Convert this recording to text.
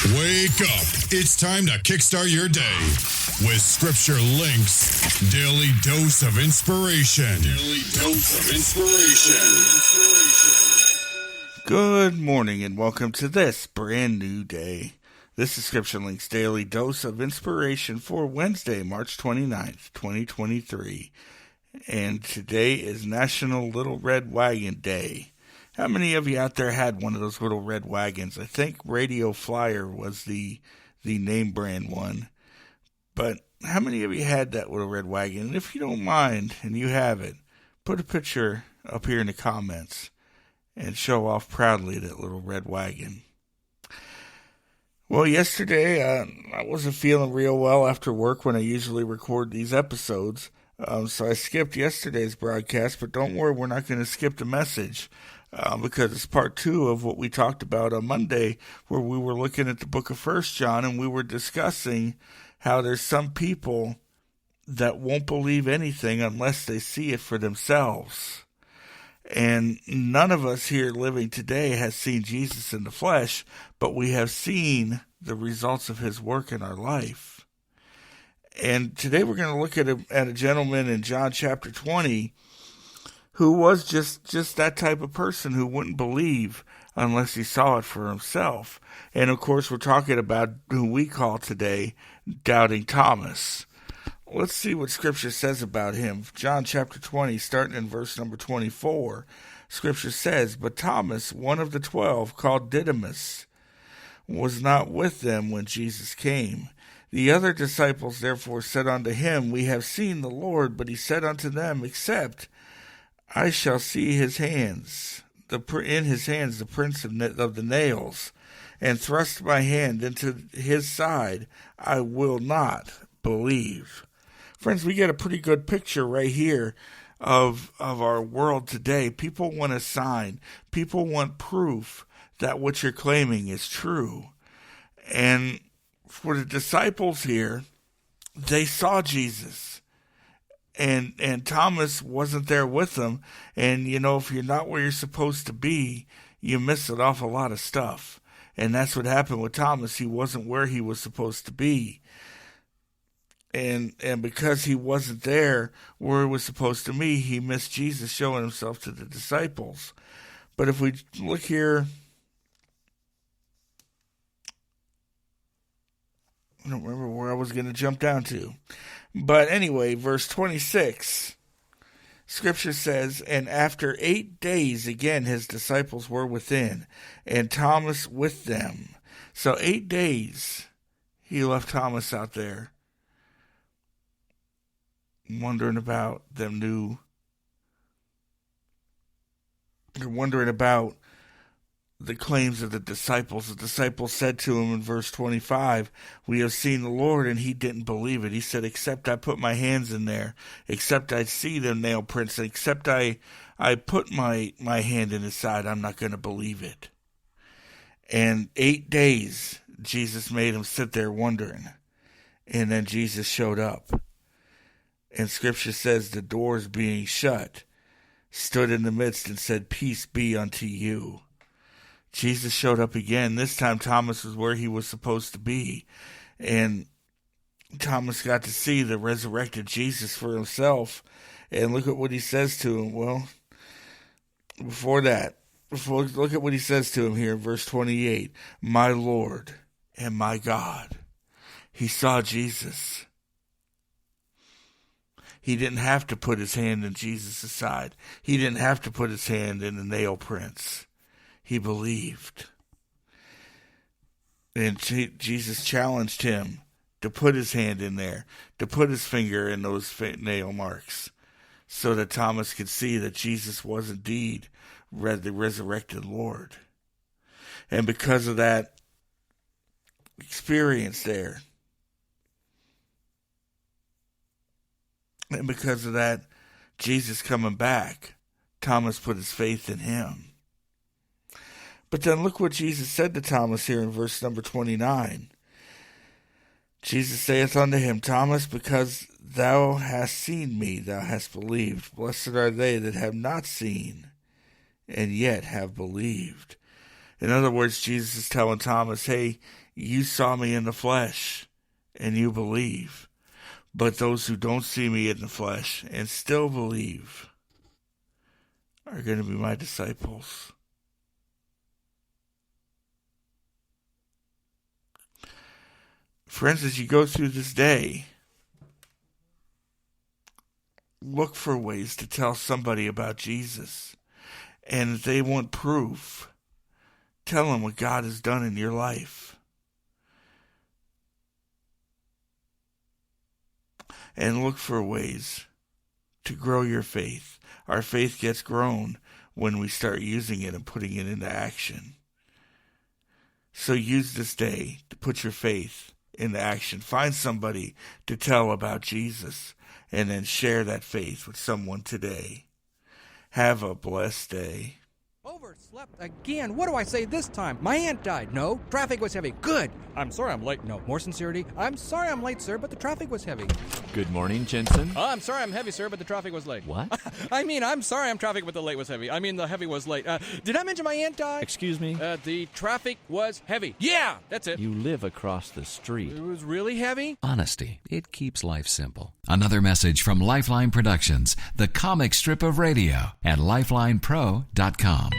Wake up. It's time to kickstart your day with Scripture Links Daily Dose of Inspiration. Daily Dose of Inspiration. Good morning and welcome to this brand new day. This is Scripture Links Daily Dose of Inspiration for Wednesday, March 29th, 2023. And today is National Little Red Wagon Day. How many of you out there had one of those little red wagons? I think Radio Flyer was the name brand one. But how many of you had that little red wagon? And if you don't mind, and you have it, put a picture up here in the comments and show off proudly that little red wagon. Well, yesterday, I wasn't feeling real well after work when I usually record these episodes. So I skipped yesterday's broadcast, but don't worry, we're not going to skip the message. Because it's part 2 of what we talked about on Monday, where we were looking at the book of 1 John, and we were discussing how there's some people that won't believe anything unless they see it for themselves. And none of us here living today has seen Jesus in the flesh, but we have seen the results of his work in our life. And today we're going to look at a gentleman in John chapter 20 who was just that type of person who wouldn't believe unless he saw it for himself. And, of course, we're talking about who we call today Doubting Thomas. Let's see what Scripture says about him. John chapter 20, starting in verse number 24, Scripture says, "But Thomas, one of the 12, called Didymus, was not with them when Jesus came. The other disciples therefore said unto him, We have seen the Lord. But he said unto them, Except I shall see his hands, in his hands the prints of the nails, and thrust my hand into his side, I will not believe." Friends, we get a pretty good picture right here of our world today. People want a sign. People want proof that what you're claiming is true. And for the disciples here, they saw Jesus. And Thomas wasn't there with them. And, if you're not where you're supposed to be, you miss an awful lot of stuff. And that's what happened with Thomas. He wasn't where he was supposed to be. And because he wasn't there where he was supposed to be, he missed Jesus showing himself to the disciples. But if we look here, I don't remember where I was going to jump down to. But anyway, verse 26, Scripture says, "And after 8 days, again, his disciples were within, and Thomas with them." So 8 days, he left Thomas out there, wondering about the claims of the disciples. The disciples said to him in verse 25, "We have seen the Lord," and he didn't believe it. He said, "Except I put my hands in there, except I see the nail prints, except I put my hand in his side, I'm not going to believe it." And 8 days, Jesus made him sit there wondering. And then Jesus showed up. And Scripture says the doors being shut, stood in the midst and said, "Peace be unto you." Jesus showed up again. This time Thomas was where he was supposed to be. And Thomas got to see the resurrected Jesus for himself. And look at what he says to him. Well, look at what he says to him here in verse 28. "My Lord and my God." He saw Jesus. He didn't have to put his hand in Jesus' side. He didn't have to put his hand in the nail prints. He believed. And Jesus challenged him to put his hand in there, to put his finger in those nail marks, so that Thomas could see that Jesus was indeed the resurrected Lord. And because of that experience there, and because of that Jesus coming back, Thomas put his faith in him. But then look what Jesus said to Thomas here in verse number 29. Jesus saith unto him, "Thomas, because thou hast seen me, thou hast believed. Blessed are they that have not seen, and yet have believed." In other words, Jesus is telling Thomas, hey, you saw me in the flesh and you believe. But those who don't see me in the flesh and still believe are going to be my disciples. Friends, as you go through this day, look for ways to tell somebody about Jesus. And if they want proof, tell them what God has done in your life. And look for ways to grow your faith. Our faith gets grown when we start using it and putting it into action. So use this day to put your faith into action. Find somebody to tell about Jesus and then share that faith with someone today. Have a blessed day. Overslept again. What do I say this time? My aunt died. No. Traffic was heavy. Good. I'm sorry I'm late. No. More sincerity. I'm sorry I'm late, sir, but the traffic was heavy. Good morning, Jensen. Oh, I'm sorry I'm heavy, sir, but the traffic was late. What? I'm sorry I'm traffic, but the late was heavy. The heavy was late. Did I mention my aunt died? Excuse me? The traffic was heavy. Yeah, that's it. You live across the street. It was really heavy? Honesty. It keeps life simple. Another message from Lifeline Productions, the comic strip of radio, at lifelinepro.com.